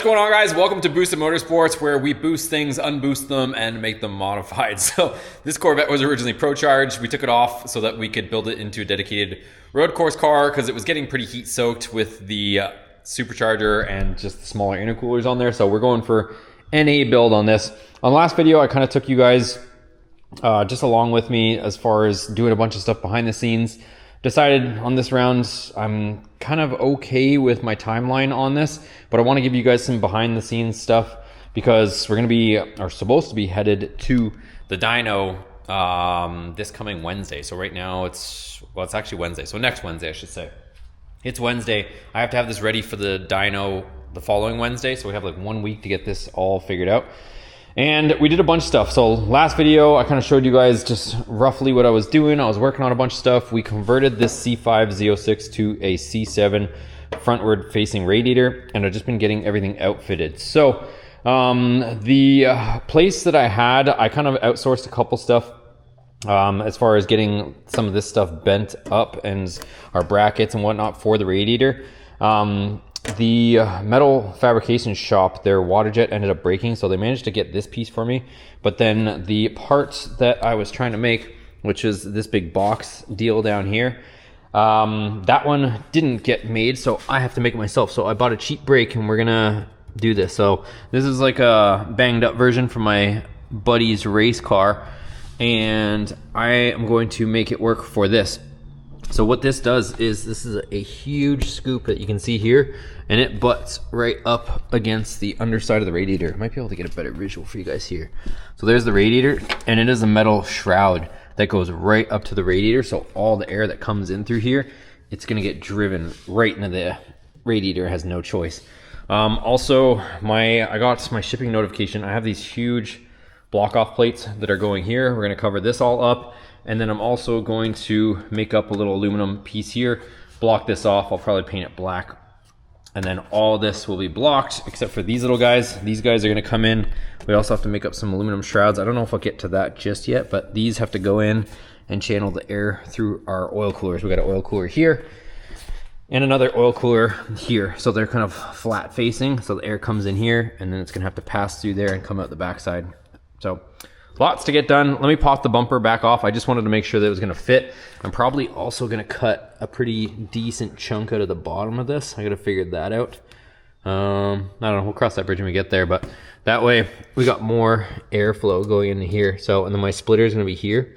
going on, guys? Welcome to Boosted Motorsports, where we boost things, unboost them, and make them modified. So this Corvette was originally Pro Charged. We took it off so that we could build it into a dedicated road course car because it was getting pretty heat soaked with the supercharger and just the smaller intercoolers on there. So we're going for NA build on this. On the last video, I kind of took you guys just along with me as far as doing a bunch of stuff behind the scenes. Decided on this round, I'm kind of okay with my timeline on this, but I want to give you guys some behind the scenes stuff because we're going to be, or supposed to be, headed to the dyno this coming Wednesday. So right now it's actually Wednesday. So next Wednesday, I should say. It's Wednesday. I have to have this ready for the dyno the following Wednesday. So we have like 1 week to get this all figured out. And we did a bunch of stuff. So last video, I kind of showed you guys just roughly what I was doing. I was working on a bunch of stuff. We converted this C5 Z06 to a C7 frontward facing radiator, and I've just been getting everything outfitted. So the place that I had, I kind of outsourced a couple stuff as far as getting some of this stuff bent up and our brackets and whatnot for the radiator. The metal fabrication shop, their water jet ended up breaking, so they managed to get this piece for me. But then the parts that I was trying to make, which is this big box deal down here, that one didn't get made, so I have to make it myself. So I bought a cheap brake and we're gonna do this. So this is like a banged up version from my buddy's race car, and I am going to make it work for this. So what this does is, this is a huge scoop that you can see here, and it butts right up against the underside of the radiator. I might be able to get a better visual for you guys here. So there's the radiator, and it is a metal shroud that goes right up to the radiator. So all the air that comes in through here, it's gonna get driven right into the radiator. It has no choice. Also, I got my shipping notification. I have these huge block off plates that are going here. We're gonna cover this all up. And then I'm also going to make up a little aluminum piece here, block this off. I'll probably paint it black. And then all this will be blocked except for these little guys. These guys are gonna come in. We also have to make up some aluminum shrouds. I don't know if I'll get to that just yet, but these have to go in and channel the air through our oil coolers. We got an oil cooler here and another oil cooler here. So they're kind of flat facing. So the air comes in here and then it's gonna have to pass through there and come out the backside. So lots to get done. Let me pop the bumper back off. I just wanted to make sure that it was gonna fit. I'm probably also gonna cut a pretty decent chunk out of the bottom of this. I gotta figure that out. I don't know, we'll cross that bridge when we get there, but that way we got more airflow going into here. So, and then my splitter is gonna be here.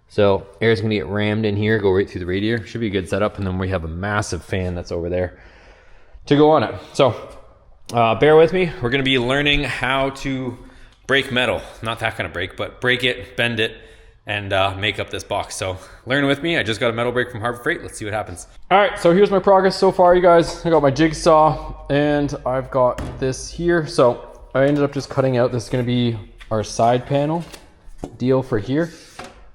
So air is gonna get rammed in here, go right through the radiator. Should be a good setup. And then we have a massive fan that's over there to go on it. So bear with me. We're gonna be learning how to break metal, not that kind of break, but break it, bend it, and make up this box. So learn with me. I just got a metal brake from Harbor Freight. Let's see what happens. All right, so here's my progress so far, you guys. I got my jigsaw and I've got this here. So I ended up just cutting out, this is gonna be our side panel deal for here.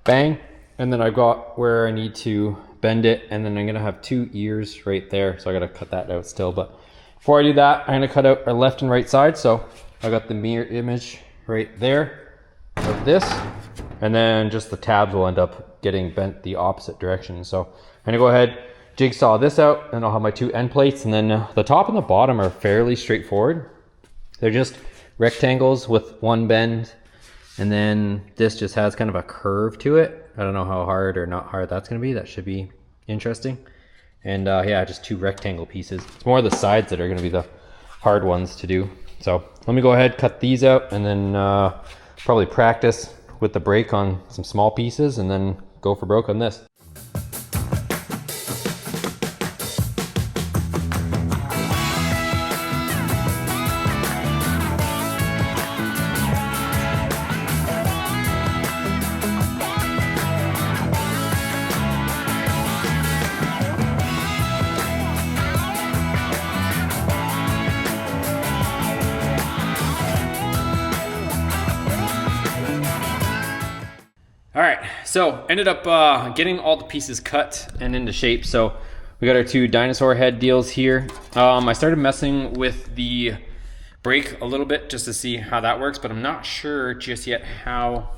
Bang. And then I've got where I need to bend it, and then I'm gonna have two ears right there. So I gotta cut that out still. But before I do that, I'm gonna cut out our left and right side. So I got the mirror image right there of this, and then just the tabs will end up getting bent the opposite direction. So I'm gonna go ahead, jigsaw this out, and I'll have my two end plates, and then the top and the bottom are fairly straightforward. They're just rectangles with one bend, and then this just has kind of a curve to it. I don't know how hard or not hard that's gonna be. That should be interesting. And yeah, just two rectangle pieces. It's more the sides that are gonna be the hard ones to do. So let me go ahead, cut these out, and then probably practice with the brake on some small pieces, and then go for broke on this. All right, so ended up getting all the pieces cut and into shape. So we got our two dinosaur head deals here. I started messing with the brake a little bit just to see how that works, but I'm not sure just yet how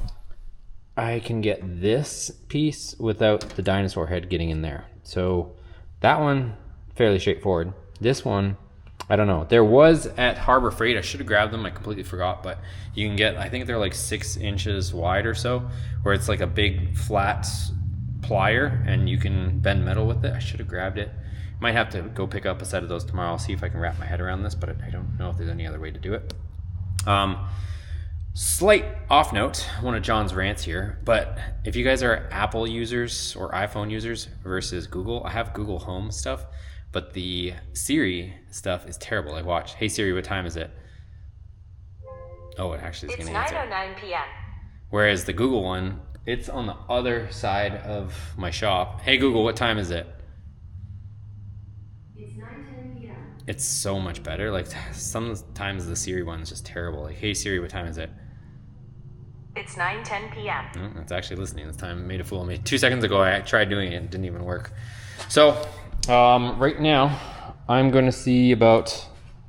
I can get this piece without the dinosaur head getting in there. So that one, fairly straightforward. This one, I don't know. There was at Harbor Freight. I should have grabbed them. I completely forgot. But you can get, I think they're like 6 inches wide or so, where it's like a big flat plier and you can bend metal with it. I should have grabbed it. Might have to go pick up a set of those tomorrow. I'll see if I can wrap my head around this, but I don't know if there's any other way to do it. Slight off note, one of John's rants here, but if you guys are Apple users or iPhone users versus Google, I have Google Home stuff, but the Siri stuff is terrible. Like watch, hey Siri, what time is it? Oh, it actually is going to answer. It's 9:09 p.m. Whereas the Google one, it's on the other side of my shop. Hey Google, what time is it? It's 9:10 p.m. It's so much better. Like sometimes the Siri one is just terrible. Like, hey Siri, what time is it? It's 9:10 p.m. Oh, it's actually listening this time. It made a fool of me. 2 seconds ago, I tried doing it and it didn't even work. So, right now, I'm going to see about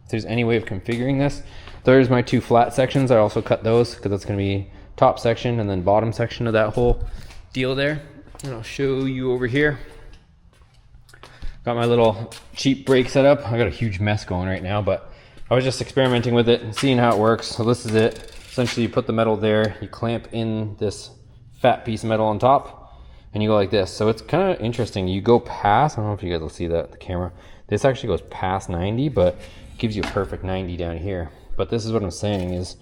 if there's any way of configuring this. There's my 2 flat sections. I also cut those because that's going to be top section and then bottom section of that whole deal there. And I'll show you over here. Got my little cheap brake setup. I got a huge mess going right now, but I was just experimenting with it and seeing how it works. So this is it. Essentially, you put the metal there, you clamp in this fat piece of metal on top, and you go like this. So it's kind of interesting. You go past, I don't know if you guys will see that, the camera. This actually goes past 90, but it gives you a perfect 90 down here. But this is what I'm saying is,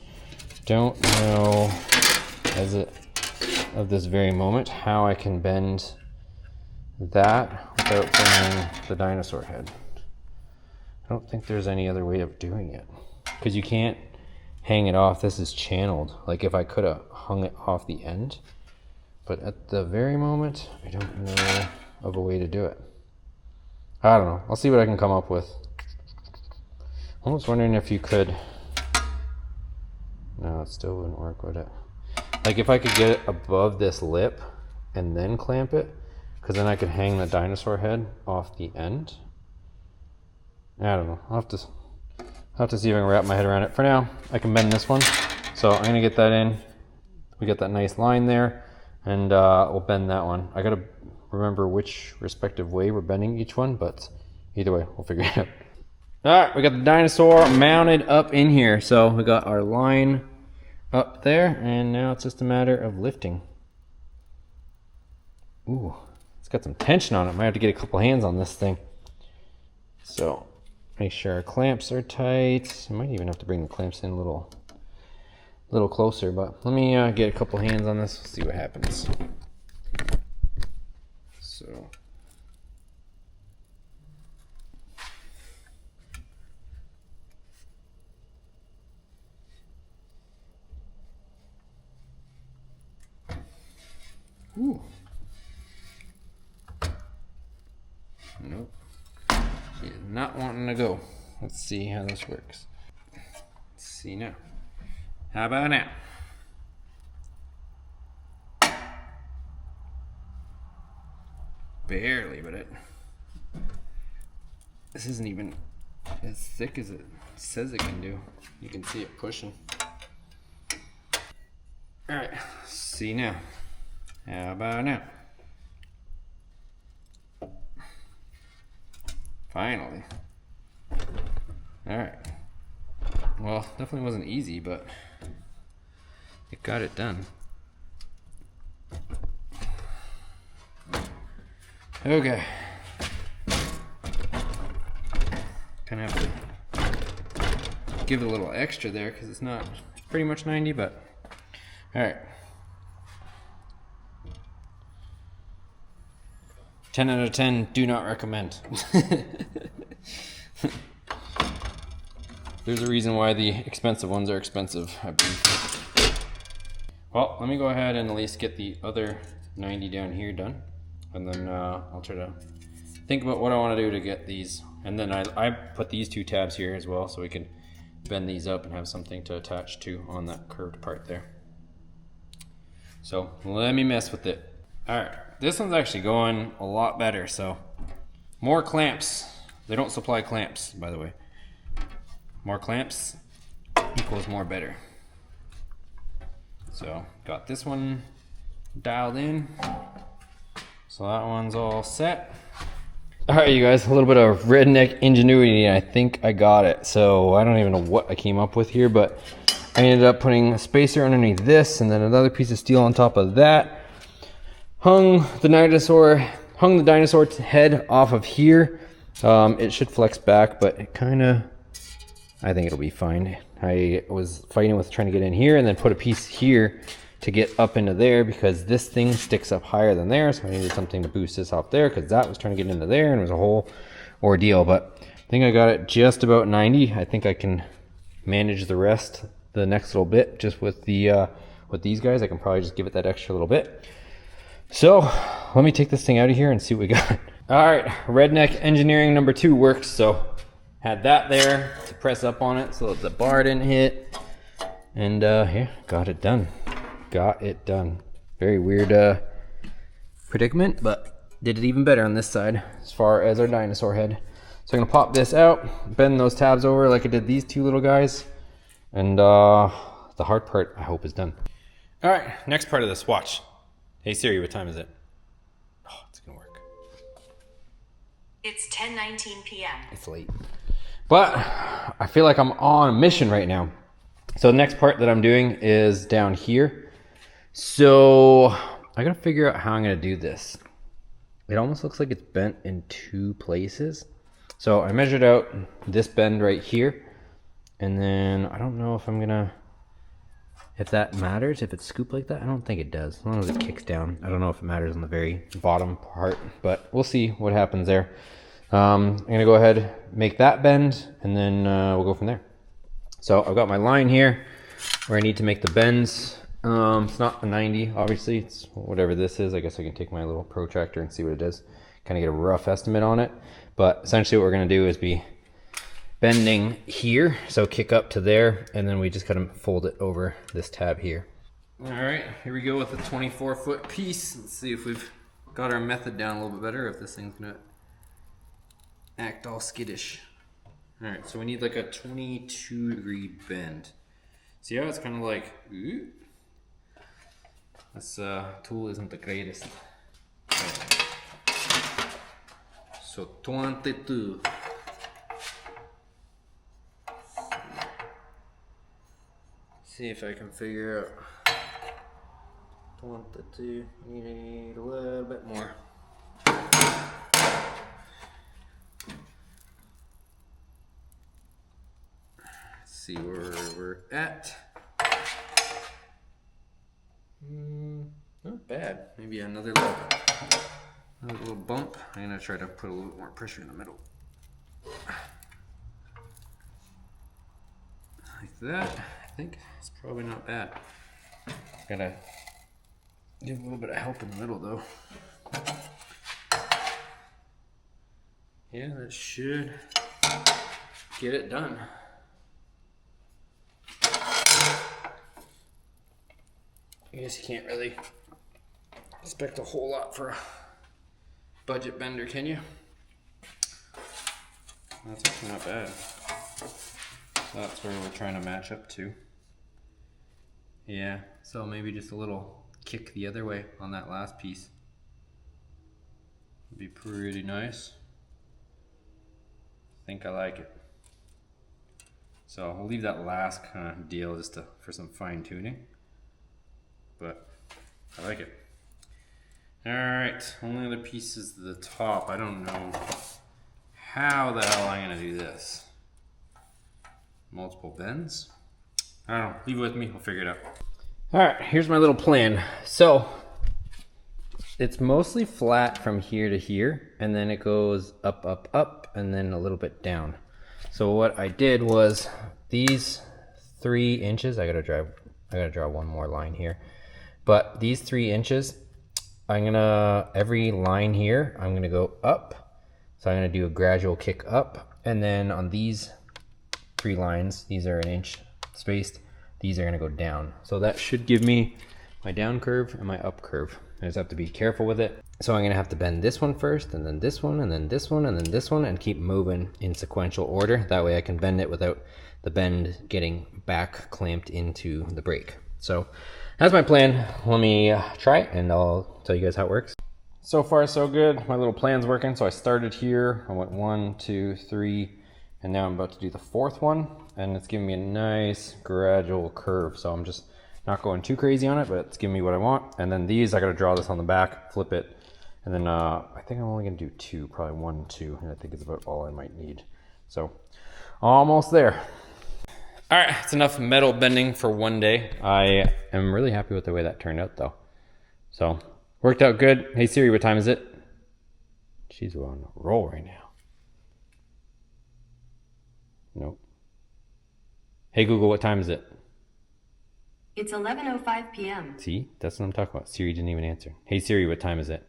don't know as of this very moment how I can bend that without bending the dinosaur head. I don't think there's any other way of doing it, because you can't hang it off. This is channeled. Like if I could have hung it off the end, but at the very moment I don't know of a way to do it. I don't know. I'll see what I can come up with. I'm almost wondering if you could. No, it still wouldn't work, would it? Like if I could get it above this lip and then clamp it, because then I could hang the dinosaur head off the end. I don't know. I'll have to see if I can wrap my head around it. For now, I can bend this one. So I'm gonna get that in. We got that nice line there, and we'll bend that one. I gotta remember which respective way we're bending each one, but either way, we'll figure it out. All right, we got the dinosaur mounted up in here. So we got our line up there, and now it's just a matter of lifting. Ooh, it's got some tension on it. Might have to get a couple hands on this thing. So make sure our clamps are tight. I might even have to bring the clamps in a little closer, but let me get a couple hands on this, see what happens. So ooh. Nope. She is not wanting to go. Let's see how this works. Let's see now. How about now? Barely, but this isn't even as thick as it says it can do. You can see it pushing. All right, see now. How about now? Finally. All right. Well, definitely wasn't easy, but it got it done. Okay. Kind of have to give it a little extra there because it's not pretty much 90, but all right. 10 out of 10, do not recommend. There's a reason why the expensive ones are expensive, I believe. Well, let me go ahead and at least get the other 90 down here done. And then I'll try to think about what I want to do to get these. And then I put these 2 tabs here as well, so we can bend these up and have something to attach to on that curved part there. So let me mess with it. All right, this one's actually going a lot better. So more clamps. They don't supply clamps, by the way. More clamps equals more better. So got this one dialed in. So that one's all set. All right, you guys, a little bit of redneck ingenuity, and I think I got it. So I don't even know what I came up with here, but I ended up putting a spacer underneath this and then another piece of steel on top of that. Hung the dinosaur head off of here. It should flex back, but it kind of, I think it'll be fine. I was fighting with trying to get in here and then put a piece here to get up into there because this thing sticks up higher than there. So I needed something to boost this off there because that was trying to get into there and it was a whole ordeal. But I think I got it just about 90. I think I can manage the rest the next little bit just with the with these guys. I can probably just give it that extra little bit. So let me take this thing out of here and see what we got. All right, redneck engineering number 2 works. So had that there to press up on it so that the bar didn't hit. And yeah, got it done. Got it done. Very weird predicament, but did it even better on this side as far as our dinosaur head. So I'm gonna pop this out, bend those tabs over like I did these 2 little guys. And the hard part, I hope, is done. All right, next part of this, watch. Hey Siri, what time is it? Oh, it's gonna work. It's 10:19 p.m. It's late. But I feel like I'm on a mission right now. So the next part that I'm doing is down here. So I gotta figure out how I'm gonna do this. It almost looks like it's bent in 2 places. So I measured out this bend right here. And then I don't know if I'm gonna, if that matters, if it's scooped like that. I don't think it does, as long as it kicks down. I don't know if it matters on the very bottom part, but we'll see what happens there. I'm gonna go ahead, make that bend, and then we'll go from there. So I've got my line here where I need to make the bends. It's not a 90, obviously, it's whatever this is. I guess I can take my little protractor and see what it is, kind of get a rough estimate on it. But essentially what we're gonna do is be bending here, so kick up to there, and then we just kind of fold it over this tab here. All right, here we go with a 24-foot piece. Let's see if we've got our method down a little bit better, if this thing's gonna act all skittish. All right, so we need like a 22-degree bend. See how it's kind of like, ooh. This tool isn't the greatest. So 22. See if I can figure out 22. Need a little bit more. Let's see where we're at. Not bad. Maybe another little bump. I'm gonna try to put a little bit more pressure in the middle. Like that. I think it's probably not bad. Gotta give a little bit of help in the middle though. Yeah, that should get it done. I guess you can't really expect a whole lot for a budget bender, can you? That's actually not bad. That's where we're trying to match up to. Yeah, so maybe just a little kick the other way on that last piece. Would be pretty nice. I think I like it. So we'll leave that last kind of deal just for some fine tuning. But I like it. All right, only other piece is the top. I don't know how the hell I'm gonna do this. Multiple bends? I don't know, leave it with me, I'll figure it out. All right, here's my little plan. So it's mostly flat from here to here, and then it goes up, up, up, and then a little bit down. So what I did was these 3 inches, I gotta draw one more line here. But these 3 inches, every line here, I'm gonna go up. So I'm gonna do a gradual kick up. And then on these 3 lines, these are 1 inch spaced, these are gonna go down. So that should give me my down curve and my up curve. I just have to be careful with it. So I'm gonna have to bend this one first, and then this one, and then this one, and then this one, and keep moving in sequential order. That way I can bend it without the bend getting back clamped into the brake. So that's my plan. Let me try it and I'll tell you guys how it works. So far, so good. My little plan's working. So I started here. I went 1, 2, 3, and now I'm about to do the 4th one. And it's giving me a nice gradual curve. So I'm just not going too crazy on it, but it's giving me what I want. And then these, I got to draw this on the back, flip it. And then I think I'm only going to do 2, probably 1, 2. And I think it's about all I might need. So almost there. All right, it's enough metal bending for one day. I am really happy with the way that turned out though. So worked out good. Hey Siri, what time is it? She's on a roll right now. Nope. Hey Google, what time is it? It's 11:05 p.m. See, that's what I'm talking about. Siri didn't even answer. Hey Siri, what time is it?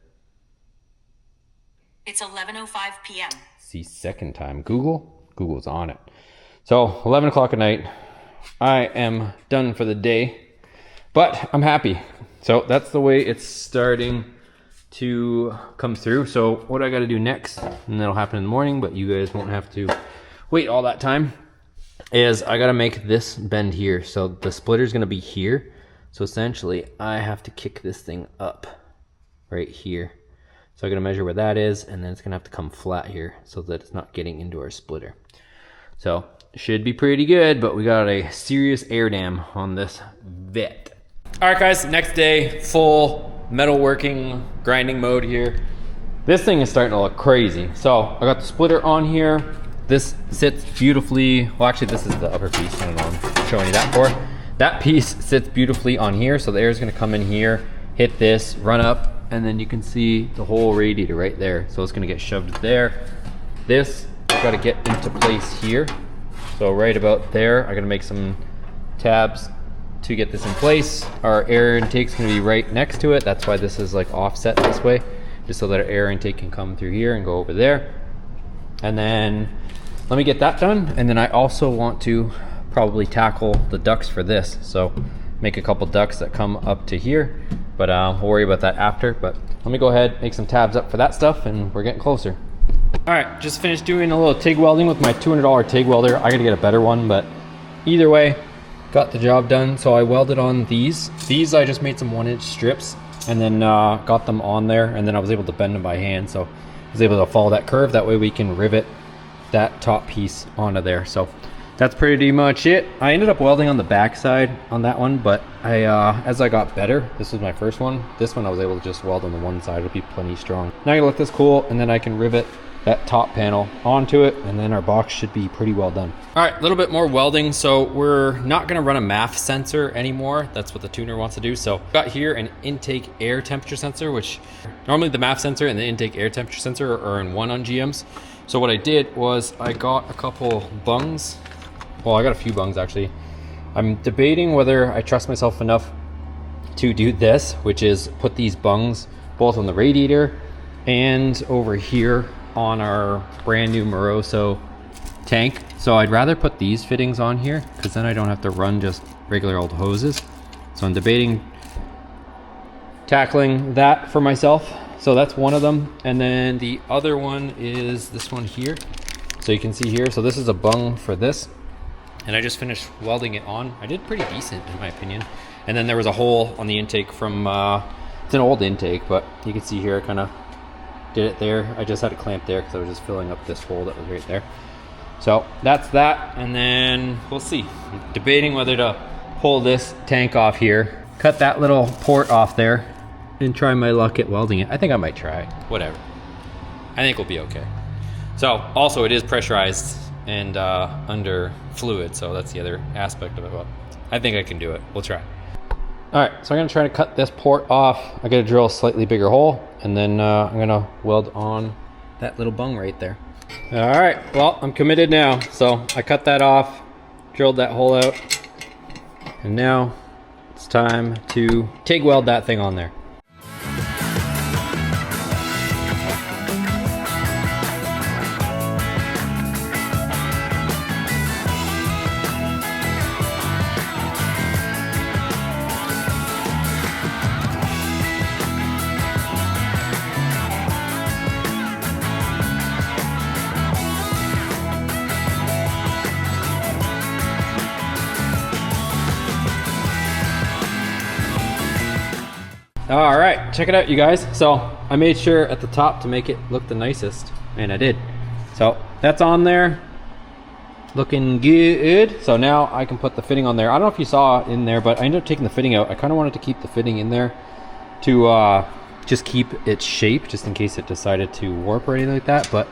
It's 11:05 p.m. See, second time. Google's on it. So 11 o'clock at night. I am done for the day, but I'm happy. So that's the way it's starting to come through. So what I got to do next, and that'll happen in the morning, but you guys won't have to wait all that time, is I got to make this bend here. So the splitter's going to be here. So essentially I have to kick this thing up right here. So I'm going to measure where that is, and then it's going to have to come flat here so that it's not getting into our splitter. So should be pretty good, but we got a serious air dam on this vet. All right, guys, next day, full metalworking, grinding mode here. This thing is starting to look crazy. So I got the splitter on here. This sits beautifully. Well, actually, this is the upper piece. I don't know what I'm showing you that for. That piece sits beautifully on here. So the air is going to come in here, hit this, run up, and then you can see the whole radiator right there. So it's going to get shoved there. This got to get into place here. So right about there, I got to make some tabs to get this in place. Our air intake's going to be right next to it. That's why this is like offset this way, just so that our air intake can come through here and go over there. And then let me get that done. And then I also want to probably tackle the ducts for this. So make a couple ducts that come up to here, but we'll worry about that after. But let me go ahead, make some tabs up for that stuff, and we're getting closer. All right, just finished doing a little TIG welding with my $200 TIG welder. I gotta get a better one, but either way, got the job done. So I welded on these. These I just made some 1-inch strips and then got them on there, and then I was able to bend them by hand. So I was able to follow that curve. That way we can rivet that top piece onto there. So that's pretty much it. I ended up welding on the back side on that one, but as I got better, this was my first one. This one I was able to just weld on the one side. It'll be plenty strong. Now I can let this cool, and then I can rivet that top panel onto it, and then our box should be pretty well done. All right, a little bit more welding. So we're not gonna run a MAF sensor anymore. That's what the tuner wants to do. So got here an intake air temperature sensor, which normally the MAF sensor and the intake air temperature sensor are in one on GMs. So what I did was I got a couple bungs. Well, I got a few bungs actually. I'm debating whether I trust myself enough to do this, which is put these bungs both on the radiator and over here on our brand new Moroso tank. So I'd rather put these fittings on here because then I don't have to run just regular old hoses. So I'm debating tackling that for myself. So that's one of them. And then the other one is this one here. So you can see here, so this is a bung for this. And I just finished welding it on. I did pretty decent in my opinion. And then there was a hole on the intake from, it's an old intake, but you can see here I kind of did it there. I just had a clamp there because I was just filling up this hole that was right there. So that's that, and then we'll see. I'm debating whether to pull this tank off here, cut that little port off there, and try my luck at welding it. I think I might try, whatever. I think we'll be okay. So also it is pressurized and under fluid, so that's the other aspect of it. But I think I can do it, we'll try. All right, so I'm gonna try to cut this port off. I gotta drill a slightly bigger hole, and then I'm gonna weld on that little bung right there. All right, well, I'm committed now. So I cut that off, drilled that hole out, and now it's time to TIG weld that thing on there. All right, check it out, you guys. So I made sure at the top to make it look the nicest, and I did. So that's on there, looking good. So now I can put the fitting on there. I don't know if you saw in there, but I ended up taking the fitting out. I kind of wanted to keep the fitting in there to just keep its shape, just in case it decided to warp or anything like that. But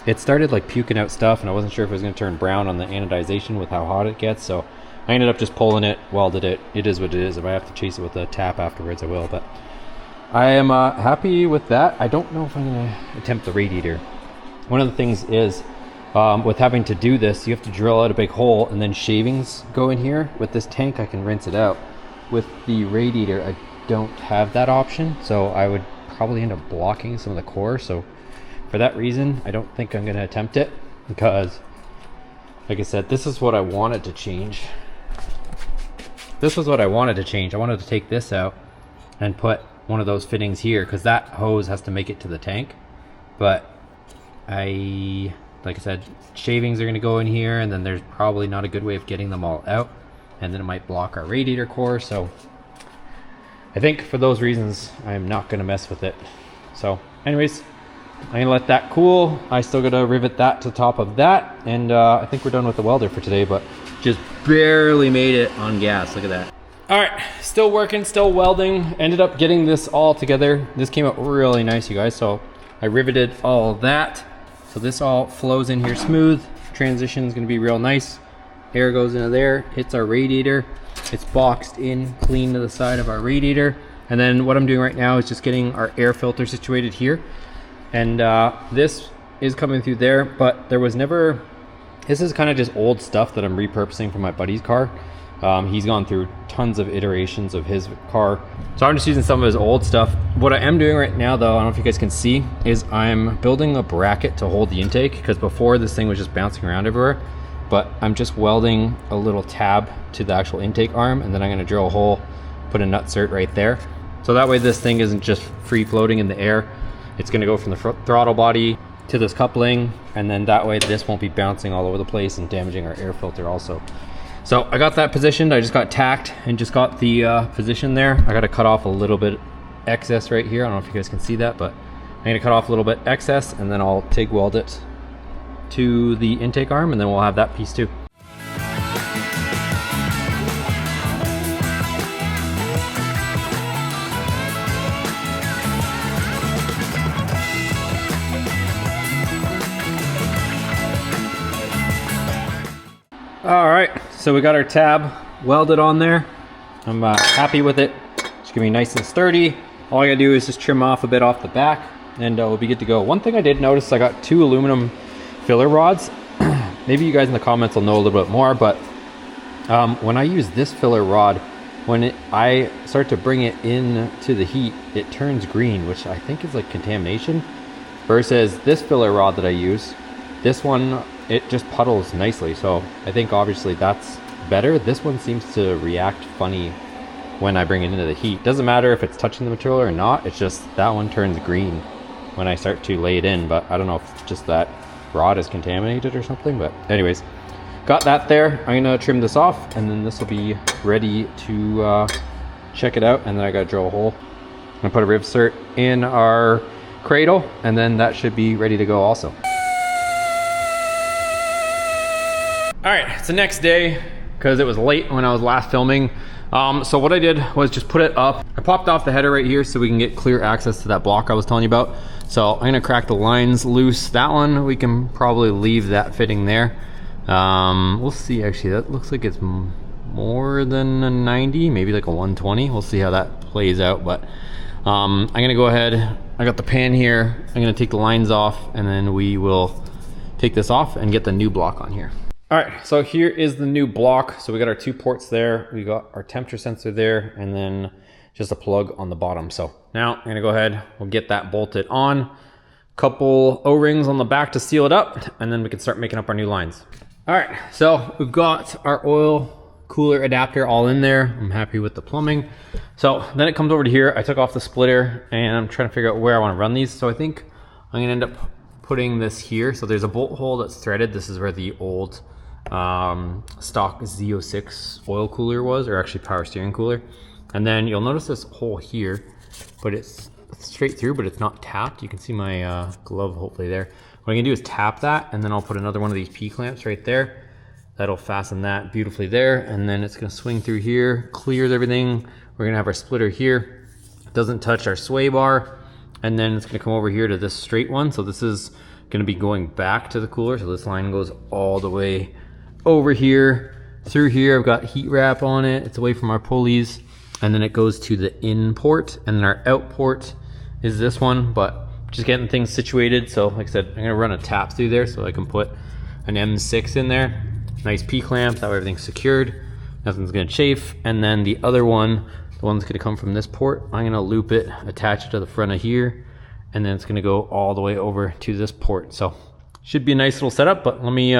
it started like puking out stuff, and I wasn't sure if it was going to turn brown on the anodization with how hot it gets. So I ended up just pulling it, welded it. It is what it is. If I have to chase it with a tap afterwards, I will. But I am happy with that. I don't know if I'm going to attempt the radiator. One of the things is with having to do this, you have to drill out a big hole and then shavings go in here. With this tank, I can rinse it out. With the radiator, I don't have that option, so I would probably end up blocking some of the core. So for that reason, I don't think I'm going to attempt it, because like I said, this is what I wanted to change. This was what I wanted to change. I wanted to take this out and put one of those fittings here, because that hose has to make it to the tank. But like I said, shavings are going to go in here, and then there's probably not a good way of getting them all out, and then it might block our radiator core. So I think for those reasons, I'm not going to mess with it. So anyways, I'm going to let that cool. I still got to rivet that to the top of that, and I think we're done with the welder for today, but just barely made it on gas. Look at that. All right, still working, still welding. Ended up getting this all together. This came out really nice, you guys. So I riveted all that. So this all flows in here smooth. Transition is gonna be real nice. Air goes into there, hits our radiator. It's boxed in clean to the side of our radiator. And then what I'm doing right now is just getting our air filter situated here. And this is coming through there, but there was never, this is kind of just old stuff that I'm repurposing from my buddy's car. He's gone through tons of iterations of his car. So I'm just using some of his old stuff. What I am doing right now though, I don't know if you guys can see, is I'm building a bracket to hold the intake, because before this thing was just bouncing around everywhere. But I'm just welding a little tab to the actual intake arm, and then I'm gonna drill a hole, put a nut cert right there. So that way this thing isn't just free floating in the air. It's gonna go from the throttle body to this coupling, and then that way this won't be bouncing all over the place and damaging our air filter also. So I got that positioned. I just got tacked and just got the position there. I got to cut off a little bit excess right here. I don't know if you guys can see that, but I'm gonna cut off a little bit excess, and then I'll TIG weld it to the intake arm, and then we'll have that piece too. All right, so we got our tab welded on there. I'm happy with it. It's gonna be nice and sturdy. All I gotta do is just trim off a bit off the back, and we'll be good to go. One thing I did notice, I got 2 aluminum filler rods. Maybe you guys in the comments will know a little bit more, but when I use this filler rod, when I start to bring it in to the heat, it turns green, which I think is like contamination. Versus this filler rod that I use, this one, it just puddles nicely. So I think obviously that's better. This one seems to react funny when I bring it into the heat. Doesn't matter if it's touching the material or not, it's just that one turns green when I start to lay it in. But I don't know if just that rod is contaminated or something, but anyways, got that there. I'm gonna trim this off, and then this will be ready to check it out. And then I gotta drill a hole. I'm gonna put a riv cert in our cradle, and then that should be ready to go also. All right, it's the next day because it was late when I was last filming. So what I did was just put it up. I popped off the header right here so we can get clear access to that block I was telling you about. So I'm gonna crack the lines loose. That one, we can probably leave that fitting there. We'll see, actually, that looks like it's more than a 90, maybe like a 120. We'll see how that plays out, but I'm gonna go ahead. I got the pan here. I'm gonna take the lines off, and then we will take this off and get the new block on here. All right, so here is the new block. So we got our 2 ports there. We got our temperature sensor there, and then just a plug on the bottom. So now I'm gonna go ahead, we'll get that bolted on. Couple O-rings on the back to seal it up, and then we can start making up our new lines. All right, so we've got our oil cooler adapter all in there. I'm happy with the plumbing. So then it comes over to here. I took off the splitter, and I'm trying to figure out where I wanna run these. So I think I'm gonna end up putting this here. So there's a bolt hole that's threaded. This is where the old stock Z06 oil cooler was, or actually power steering cooler. And then you'll notice this hole here, but it's straight through, but it's not tapped. You can see my glove hopefully there. What I'm gonna do is tap that, and then I'll put another one of these P-clamps right there. That'll fasten that beautifully there, and then it's gonna swing through here, clears everything. We're gonna have our splitter here. It doesn't touch our sway bar, and then it's gonna come over here to this straight one. So this is gonna be going back to the cooler. So this line goes all the way over here, through here. I've got heat wrap on it. It's away from our pulleys. And then it goes to the in port, and then our out port is this one, but just getting things situated. So like I said, I'm gonna run a tap through there so I can put an M6 in there. Nice P-clamp, that way everything's secured. Nothing's gonna chafe. And then the other one, the one that's gonna come from this port, I'm gonna loop it, attach it to the front of here, and then it's gonna go all the way over to this port. So should be a nice little setup, but let me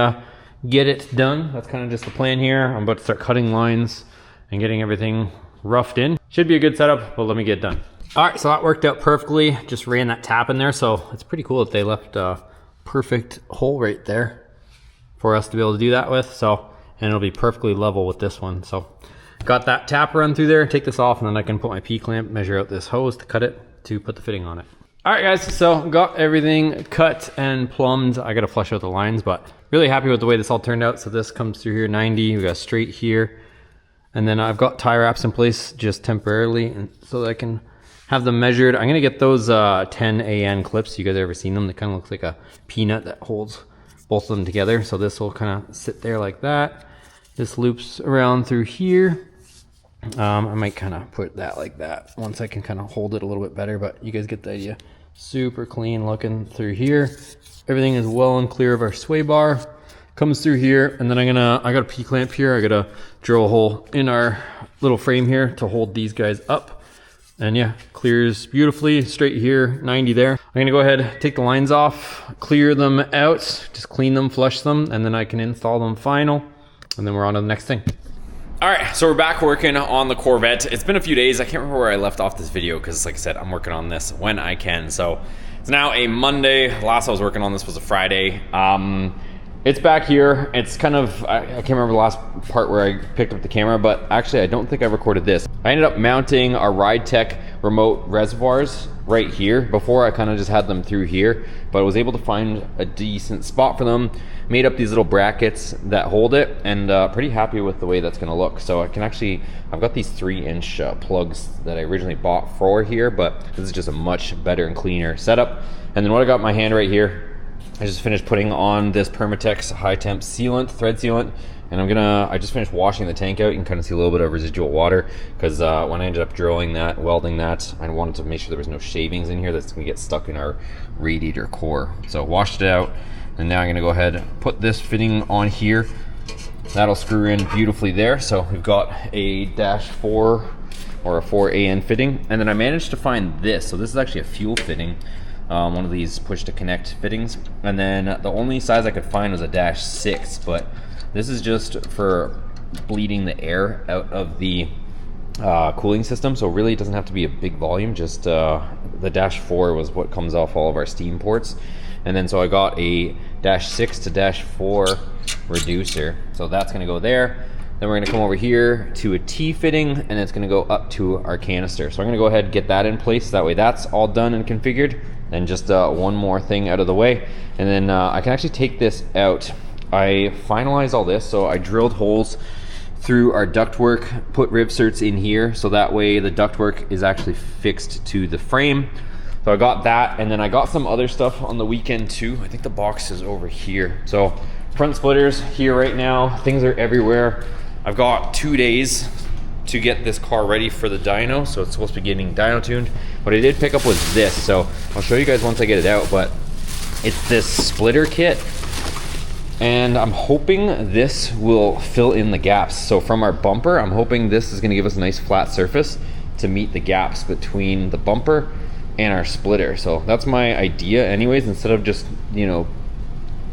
get it done. That's kind of just the plan here. I'm about to start cutting lines and getting everything roughed in. Should be a good setup, but let me get it done. All right, so that worked out perfectly. Just ran that tap in there, so it's pretty cool that they left a perfect hole right there for us to be able to do that with. So, and it'll be perfectly level with this one. So got that tap run through there, take this off, and then I can put my P-clamp, measure out this hose to cut it, to put the fitting on it. All right guys, so got everything cut and plumbed. I gotta flush out the lines, but really happy with the way this all turned out. So this comes through here 90, we got straight here. And then I've got tie wraps in place just temporarily, and so that I can have them measured. I'm gonna get those 10 AN clips. You guys ever seen them? They kind of look like a peanut that holds both of them together. So this will kind of sit there like that. This loops around through here. I might kind of put that like that once I can kind of hold it a little bit better, but you guys get the idea. Super clean looking through here. Everything is well and clear of our sway bar. Comes through here, and then I got a P-clamp here. I gotta drill a hole in our little frame here to hold these guys up. And yeah, clears beautifully straight here, 90 there. I'm gonna go ahead, take the lines off, clear them out, just clean them, flush them, and then I can install them final. And then we're on to the next thing. All right, so we're back working on the Corvette. It's been a few days. I can't remember where I left off this video because like I said, I'm working on this when I can. So it's now a Monday. Last I was working on this was a Friday. It's back here. It's kind of, I can't remember the last part where I picked up the camera, but actually I don't think I recorded this. I ended up mounting our RideTech remote reservoirs right here. Before I kind of just had them through here, but I was able to find a decent spot for them. Made up these little brackets that hold it, and pretty happy with the way that's gonna look. So I can actually, I've got these 3-inch plugs that I originally bought for here, but this is just a much better and cleaner setup. And then what I got in my hand right here, I just finished putting on this Permatex high temp sealant, thread sealant, and I just finished washing the tank out. You can kind of see a little bit of residual water because when I ended up drilling that, welding that, I wanted to make sure there was no shavings in here that's gonna get stuck in our radiator core. So washed it out, and now I'm gonna go ahead and put this fitting on here. That'll screw in beautifully there. So we've got a -4 or a 4AN fitting, and then I managed to find this. So this is actually a fuel fitting. One of these push to connect fittings, and then the only size I could find was a -6, but this is just for bleeding the air out of the cooling system, so really it doesn't have to be a big volume, just the -4 was what comes off all of our steam ports. And then so I got a -6 to -4 reducer, so that's gonna go there. Then we're gonna come over here to a T fitting, and it's gonna go up to our canister. So I'm gonna go ahead and get that in place, that way that's all done and configured. And just one more thing out of the way, and then I can actually take this out. I finalized all this, so I drilled holes through our ductwork, put rivserts in here, so that way the ductwork is actually fixed to the frame. So I got that, and then I got some other stuff on the weekend too. I think the box is over here. So front splitters here right now, things are everywhere. I've got 2 days to get this car ready for the dyno, so it's supposed to be getting dyno tuned. What I did pick up was this, so I'll show you guys once I get it out, but it's this splitter kit, and I'm hoping this will fill in the gaps. So from our bumper, I'm hoping this is gonna give us a nice flat surface to meet the gaps between the bumper and our splitter. So that's my idea anyways, instead of just, you know,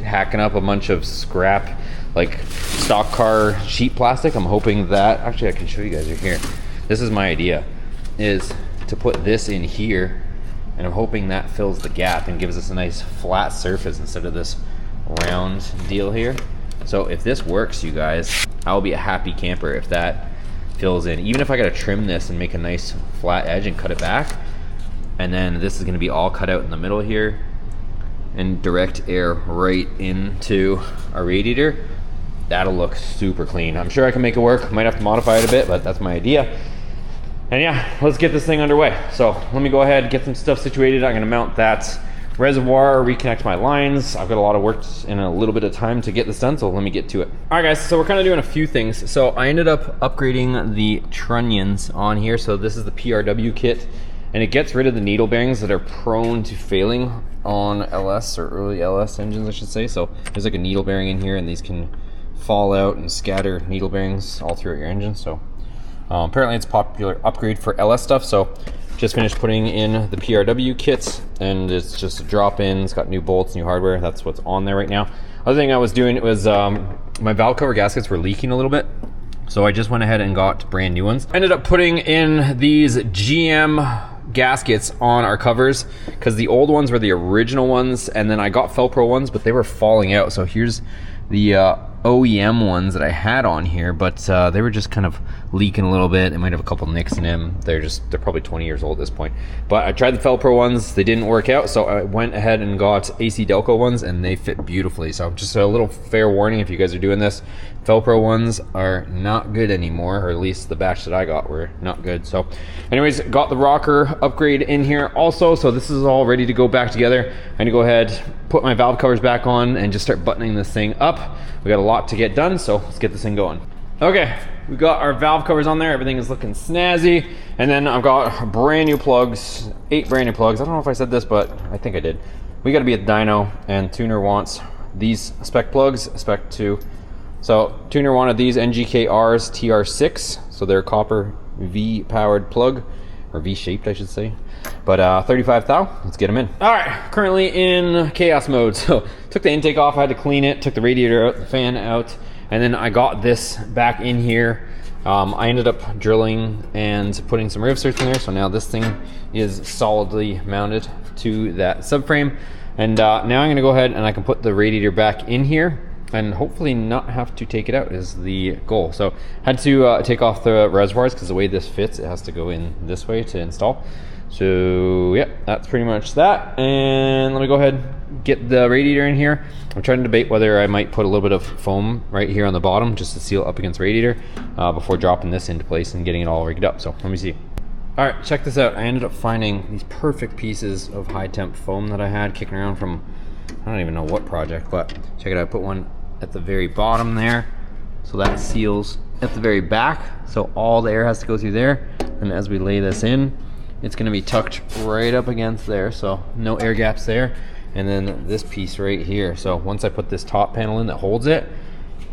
hacking up a bunch of scrap like stock car sheet plastic. I'm hoping that, actually I can show you guys right here. This is my idea, is to put this in here, and I'm hoping that fills the gap and gives us a nice flat surface instead of this round deal here. So if this works, you guys, I'll be a happy camper if that fills in. Even if I gotta trim this and make a nice flat edge and cut it back, And then this is gonna be all cut out in the middle here and direct air right into our radiator. That'll look super clean. I'm sure I can make it work. Might have to modify it a bit, but that's my idea. And yeah, let's get this thing underway. So let me go ahead and get some stuff situated. I'm gonna mount that reservoir, reconnect my lines. I've got a lot of work and a little bit of time to get this done, so let me get to it. All right guys, so we're kind of doing a few things. So I ended up upgrading the trunnions on here. So this is the PRW kit, and it gets rid of the needle bearings that are prone to failing on LS or early LS engines, I should say. So there's like a needle bearing in here, and these can fall out and scatter needle bearings all throughout your engine. So apparently it's a popular upgrade for LS stuff. So just finished putting in the PRW kits, and it's just a drop in. It's got new bolts, new hardware. That's what's on there right now. Other thing I was doing was my valve cover gaskets were leaking a little bit. So I just went ahead and got brand new ones. Ended up putting in these GM gaskets on our covers because the old ones were the original ones, and then I got Felpro ones, but they were falling out. So here's the OEM ones that I had on here, but they were just kind of leaking a little bit. They might have a couple nicks in them. They're probably 20 years old at this point. But I tried the Felpro ones, they didn't work out, so I went ahead and got AC Delco ones, and they fit beautifully. So just a little fair warning if you guys are doing this. Felpro ones are not good anymore, or at least the batch that I got were not good. So anyways, got the rocker upgrade in here also, so this is all ready to go back together. I'm gonna go ahead, put my valve covers back on, and just start buttoning this thing up. We got a lot to get done, so let's get this thing going. Okay, we got our valve covers on there. Everything is looking snazzy. And then I've got brand new plugs, 8 brand new plugs. I don't know if I said this, but I think I did. We gotta be at dyno, and tuner wants these spec plugs, spec 2. So tuner wanted these NGKRs TR6, so they're copper V powered plug, or V shaped I should say. But 35 thou, let's get them in. All right, currently in chaos mode. So took the intake off, I had to clean it, took the radiator out, the fan out, and then I got this back in here. I ended up drilling and putting some riv certs in there, so now this thing is solidly mounted to that subframe. And now I'm gonna go ahead and I can put the radiator back in here and hopefully not have to take it out is the goal. So had to take off the reservoirs because the way this fits, it has to go in this way to install. So yeah, that's pretty much that. And let me go ahead and get the radiator in here. I'm trying to debate whether I might put a little bit of foam right here on the bottom just to seal up against radiator before dropping this into place and getting it all rigged up. So let me see. All right, check this out. I ended up finding these perfect pieces of high temp foam that I had kicking around from, I don't even know what project, but check it out. I put one at the very bottom there, so that seals at the very back, so all the air has to go through there. And as we lay this in, it's going to be tucked right up against there, so no air gaps there. And then this piece right here, so once I put this top panel in that holds it,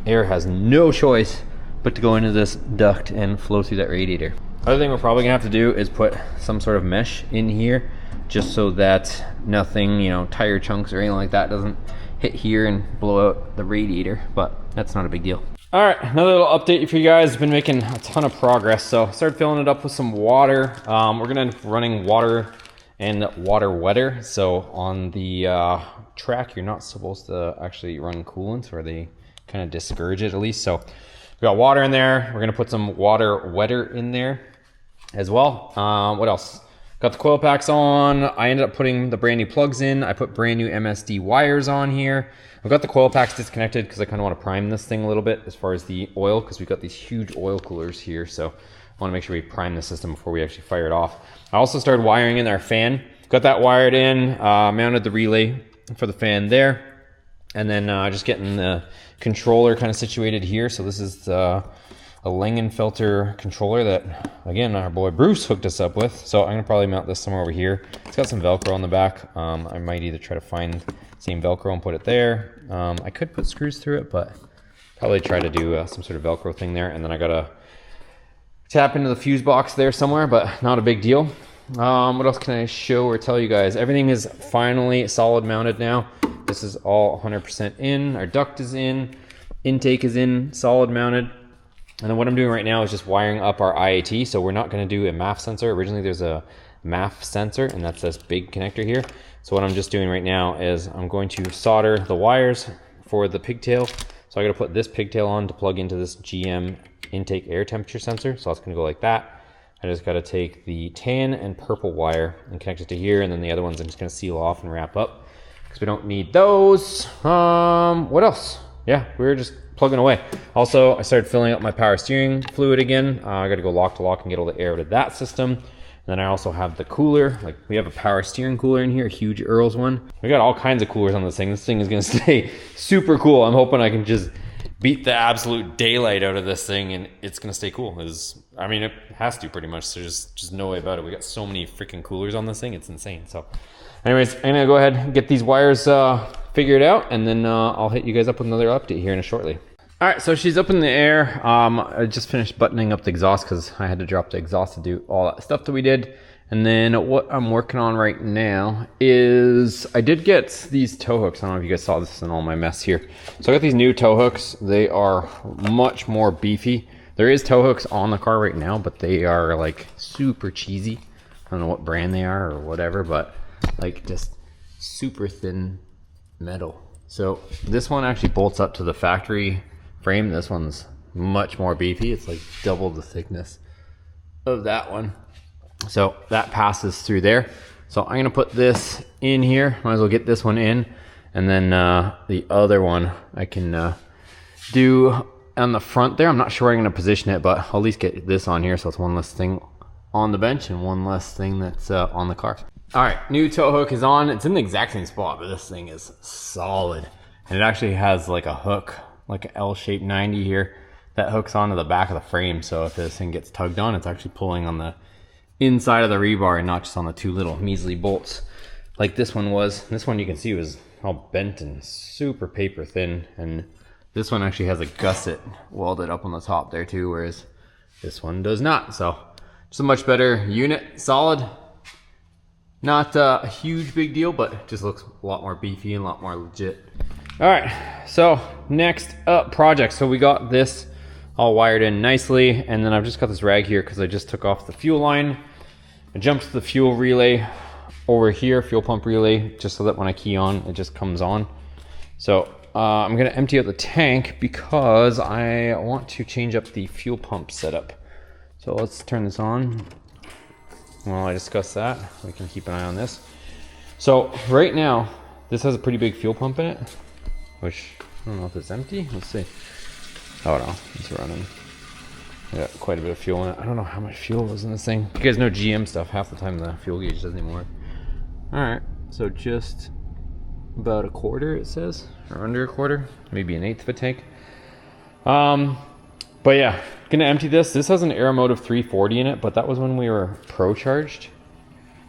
air has no choice but to go into this duct and flow through that radiator. Other thing we're probably gonna have to do is put some sort of mesh in here just so that nothing, you know, tire chunks or anything like that doesn't hit here and blow out the radiator, but that's not a big deal. All right, another little update for you guys. Been making a ton of progress. So started filling it up with some water. We're gonna end up running water and water wetter. So on the track, you're not supposed to actually run coolant, or they kind of discourage it at least. So we got water in there. We're gonna put some water wetter in there as well. What else? Got the coil packs on. I ended up putting the brand new plugs in. I put brand new MSD wires on here. I've got the coil packs disconnected because I kind of want to prime this thing a little bit as far as the oil, because we've got these huge oil coolers here. So I want to make sure we prime the system before we actually fire it off. I also started wiring in our fan. Got that wired in, mounted the relay for the fan there. And then just getting the controller kind of situated here. So this is a Langenfelter controller that, again, our boy Bruce hooked us up with. So I'm gonna probably mount this somewhere over here. It's got some Velcro on the back. I might either try to find same Velcro and put it there. I could put screws through it, but probably try to do some sort of Velcro thing there. And then I gotta tap into the fuse box there somewhere, but not a big deal. What else can I show or tell you guys? Everything is finally solid mounted now. This is all 100% in. Our duct is in. Intake is in, solid mounted. And then what I'm doing right now is just wiring up our IAT. So we're not going to do a MAF sensor. Originally there's a MAF sensor, and that's this big connector here. So what I'm just doing right now is I'm going to solder the wires for the pigtail. So I got to put this pigtail on to plug into this GM intake air temperature sensor. So it's going to go like that. I just got to take the tan and purple wire and connect it to here, and then the other ones I'm just going to seal off and wrap up because we don't need those. What else? Yeah, we were just plugging away. Also, I started filling up my power steering fluid again. I got to go lock to lock and get all the air out of that system. And then I also have the cooler. Like, we have a power steering cooler in here, a huge Earls one. We got all kinds of coolers on this thing. This thing is going to stay super cool. I'm hoping I can just beat the absolute daylight out of this thing and it's going to stay cool. I mean, it has to pretty much. There's just no way about it. We got so many freaking coolers on this thing. It's insane. So anyways, I'm going to go ahead and get these wires figured out, and then I'll hit you guys up with another update here in a shortly. All right, so she's up in the air. I just finished buttoning up the exhaust because I had to drop the exhaust to do all that stuff that we did. And then what I'm working on right now is I did get these tow hooks. I don't know if you guys saw this in all my mess here. So I got these new tow hooks. They are much more beefy. There is tow hooks on the car right now, but they are like super cheesy. I don't know what brand they are or whatever, but like just super thin metal. So this one actually bolts up to the factory frame. This one's much more beefy. It's like double the thickness of that one. So that passes through there. So I'm gonna put this in here. Might as well get this one in, and then the other one I can do on the front there. I'm not sure where I'm gonna position it, but I'll at least get this on here so it's one less thing on the bench and one less thing that's on the car. All right, new tow hook is on. It's in the exact same spot, but this thing is solid. And it actually has like a hook, like an L-shaped 90 here that hooks onto the back of the frame. So if this thing gets tugged on, it's actually pulling on the inside of the rebar and not just on the two little measly bolts like this one was. This one you can see was all bent and super paper thin, and this one actually has a gusset welded up on the top there too, whereas this one does not. So just a much better unit, solid. Not a huge big deal, but it just looks a lot more beefy and a lot more legit. All right, so next up project. So we got this all wired in nicely, and then I've just got this rag here because I just took off the fuel line. I jumped the fuel relay over here, fuel pump relay, just so that when I key on, it just comes on. So I'm gonna empty out the tank because I want to change up the fuel pump setup. So let's turn this on. While I discuss that, we can keep an eye on this. So right now, this has a pretty big fuel pump in it, which I don't know if it's empty. Let's see. Oh no, it's running. I got quite a bit of fuel in it. I don't know how much fuel was in this thing. You guys know GM stuff, half the time the fuel gauge doesn't even work. All right, so just about a quarter it says, or under a quarter, maybe an eighth of a tank. But yeah, gonna empty this. This has an Aeromotive 340 in it, but that was when we were pro charged.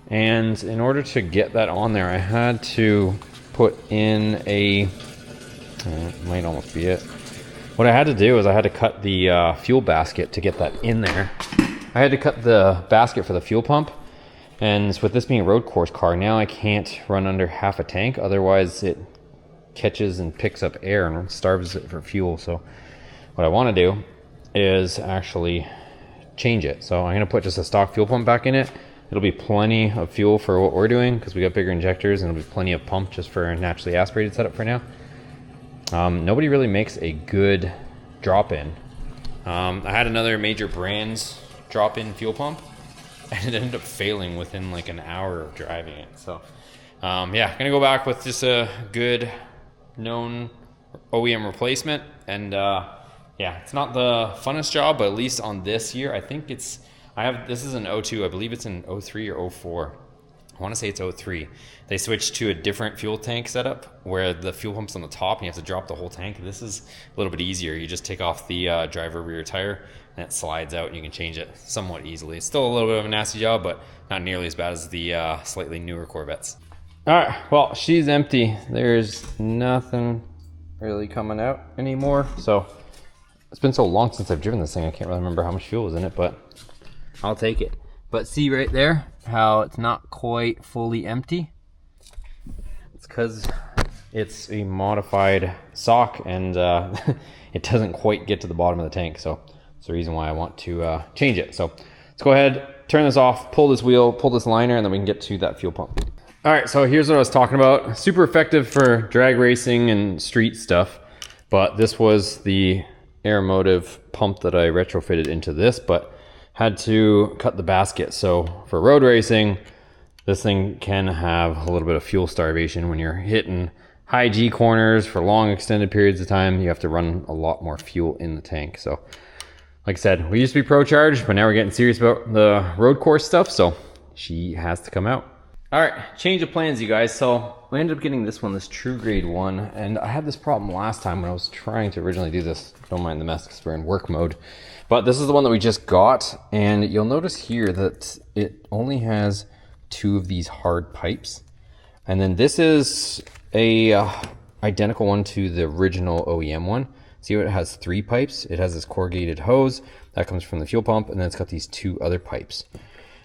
And in order to get that on there, I had to put in a, it might almost be it. What I had to do is I had to cut the fuel basket to get that in there. I had to cut the basket for the fuel pump, and with this being a road course car, now I can't run under half a tank, otherwise it catches and picks up air and starves it for fuel. So what I want to do is actually change it. So I'm going to put just a stock fuel pump back in it. It'll be plenty of fuel for what we're doing because we got bigger injectors, and it'll be plenty of pump just for a naturally aspirated setup for now. Nobody really makes a good drop-in. I had another major brand's drop-in fuel pump, and it ended up failing within like an hour of driving it. So yeah, gonna go back with just a good known OEM replacement. And yeah, it's not the funnest job, but at least on this year, I think this is an 02, I believe it's an 03 or 04. I want to say it's 03. They switched to a different fuel tank setup where the fuel pump's on the top and you have to drop the whole tank. This is a little bit easier. You just take off the driver rear tire and it slides out and you can change it somewhat easily. It's still a little bit of a nasty job, but not nearly as bad as the slightly newer Corvettes. All right, well, she's empty. There's nothing really coming out anymore. So it's been so long since I've driven this thing, I can't really remember how much fuel was in it, but I'll take it. But see right there how it's not quite fully empty? It's because it's a modified sock and it doesn't quite get to the bottom of the tank. So that's the reason why I want to change it. So let's go ahead, turn this off, pull this wheel, pull this liner, and then we can get to that fuel pump. All right, so here's what I was talking about. Super effective for drag racing and street stuff, but this was the Aeromotive pump that I retrofitted into this, but had to cut the basket. So for road racing, this thing can have a little bit of fuel starvation. When you're hitting high G corners for long extended periods of time, you have to run a lot more fuel in the tank. So like I said, we used to be pro charged, but now we're getting serious about the road course stuff, so she has to come out. All right, change of plans, you guys. So we ended up getting this one, this True Grade 1, and I had this problem last time when I was trying to originally do this. Don't mind the mess because we're in work mode. But this is the one that we just got, and you'll notice here that it only has 2 of these hard pipes. And then this is a identical one to the original OEM one. See what it has 3 pipes. It has this corrugated hose that comes from the fuel pump, and then it's got these 2 other pipes.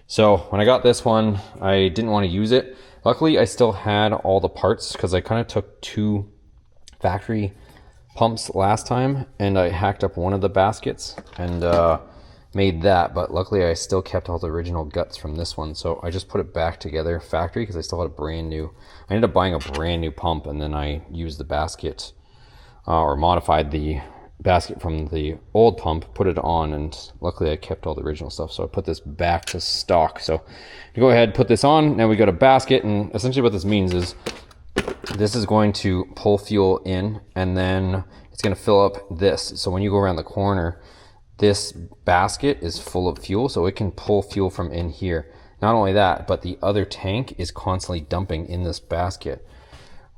So when I got this one, I didn't want to use it. Luckily, I still had all the parts because I kind of took 2 factory pumps last time, and I hacked up one of the baskets and made that. But luckily, I still kept all the original guts from this one. So I just put it back together factory because I still had a brand new. I ended up buying a brand new pump, and then I used the basket or modified the basket from the old pump, put it on, and luckily I kept all the original stuff. So I put this back to stock. So you go ahead, put this on. Now we got a basket, and essentially what this means is this is going to pull fuel in, and then it's going to fill up this. So when you go around the corner, this basket is full of fuel, so it can pull fuel from in here. Not only that, but the other tank is constantly dumping in this basket.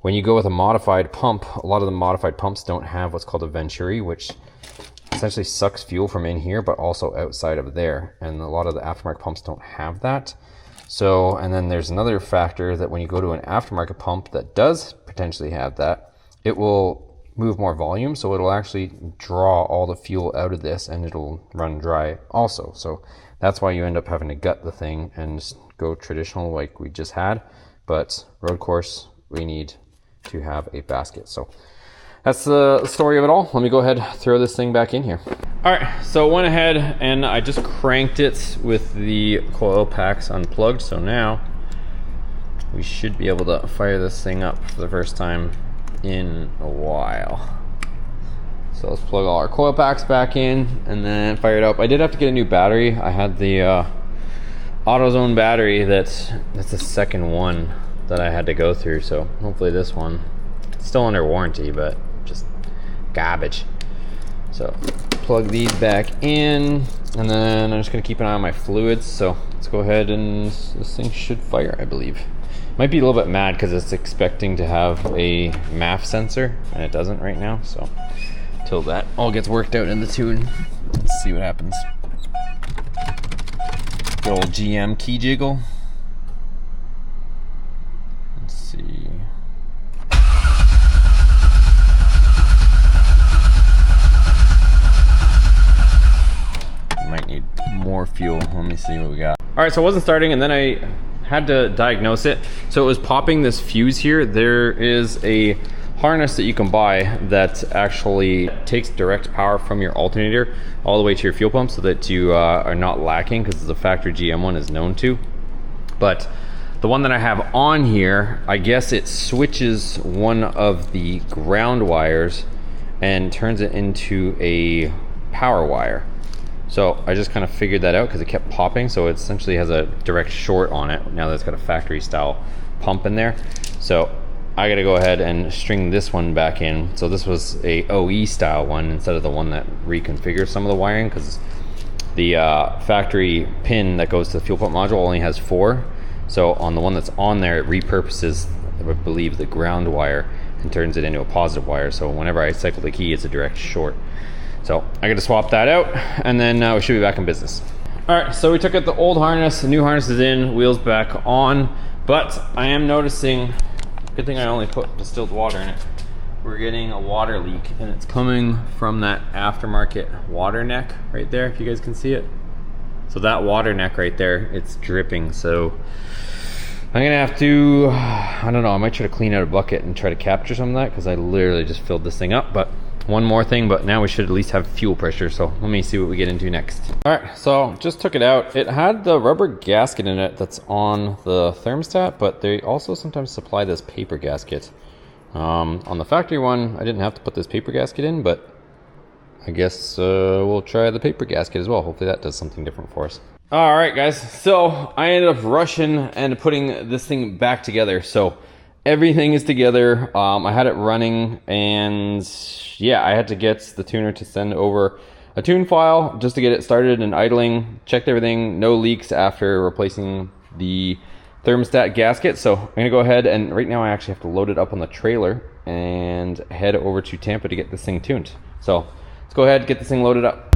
When you go with a modified pump, a lot of the modified pumps don't have what's called a venturi, which essentially sucks fuel from in here, but also outside of there. And a lot of the aftermarket pumps don't have that. So, and then there's another factor that when you go to an aftermarket pump that does potentially have that, it will move more volume. So it'll actually draw all the fuel out of this, and it'll run dry also. So that's why you end up having to gut the thing and go traditional like we just had. But road course, we need to have a basket. So that's the story of it all. Let me go ahead, throw this thing back in here. All right, so I went ahead and I just cranked it with the coil packs unplugged. So now we should be able to fire this thing up for the first time in a while. So let's plug all our coil packs back in and then fire it up. I did have to get a new battery. I had the AutoZone battery that's the second one that I had to go through, so hopefully this one, it's still under warranty, but just garbage. So plug these back in, and then I'm just gonna keep an eye on my fluids. So let's go ahead, and this thing should fire, I believe. Might be a little bit mad because it's expecting to have a MAF sensor, and it doesn't right now. So till that all gets worked out in the tune, let's see what happens. Good old GM key jiggle. See. Might need more fuel. Let me see what we got. All right, so it wasn't starting, and then I had to diagnose it. So it was popping this fuse here. There is a harness that you can buy that actually takes direct power from your alternator all the way to your fuel pump so that you are not lacking, because the factory GM one is known to. But the one that I have on here, I guess it switches one of the ground wires and turns it into a power wire. So I just kind of figured that out because it kept popping. So it essentially has a direct short on it now that it's got a factory style pump in there. So I got to go ahead and string this one back in. So this was a OE style one instead of the one that reconfigures some of the wiring, because the factory pin that goes to the fuel pump module only has 4. So on the one that's on there, it repurposes, I believe, the ground wire and turns it into a positive wire. So whenever I cycle the key, it's a direct short. So I got to swap that out, and then we should be back in business. All right, so we took out the old harness, the new harness is in, wheels back on, but I am noticing, good thing I only put distilled water in it, we're getting a water leak, and it's coming from that aftermarket water neck right there, if you guys can see it. So that water neck right there, it's dripping. So I'm gonna have to, I don't know, I might try to clean out a bucket and try to capture some of that, because I literally just filled this thing up. But one more thing, but now we should at least have fuel pressure. So let me see what we get into next. All right, so just took it out. It had the rubber gasket in it that's on the thermostat, but they also sometimes supply this paper gasket. On the factory one, I didn't have to put this paper gasket in, but I guess we'll try the paper gasket as well. Hopefully that does something different for us. All right, guys. So I ended up rushing and putting this thing back together. So everything is together. I had it running, and yeah, I had to get the tuner to send over a tune file just to get it started and idling. Checked everything, no leaks after replacing the thermostat gasket. So I'm gonna go ahead, and right now I actually have to load it up on the trailer and head over to Tampa to get this thing tuned. So let's go ahead, get this thing loaded up.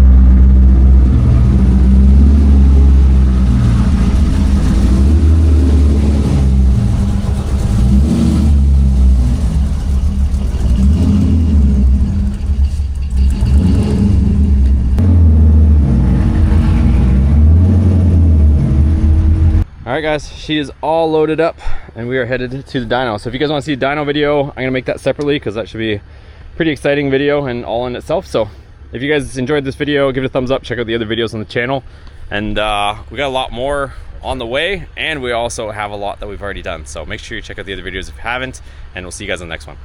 All right, guys, she is all loaded up and we are headed to the dyno. So if you guys want to see a dyno video, I'm gonna make that separately because that should be a pretty exciting video and all in itself. So if you guys enjoyed this video, give it a thumbs up, check out the other videos on the channel. And we got a lot more on the way, and we also have a lot that we've already done. So make sure you check out the other videos if you haven't, and we'll see you guys on the next one.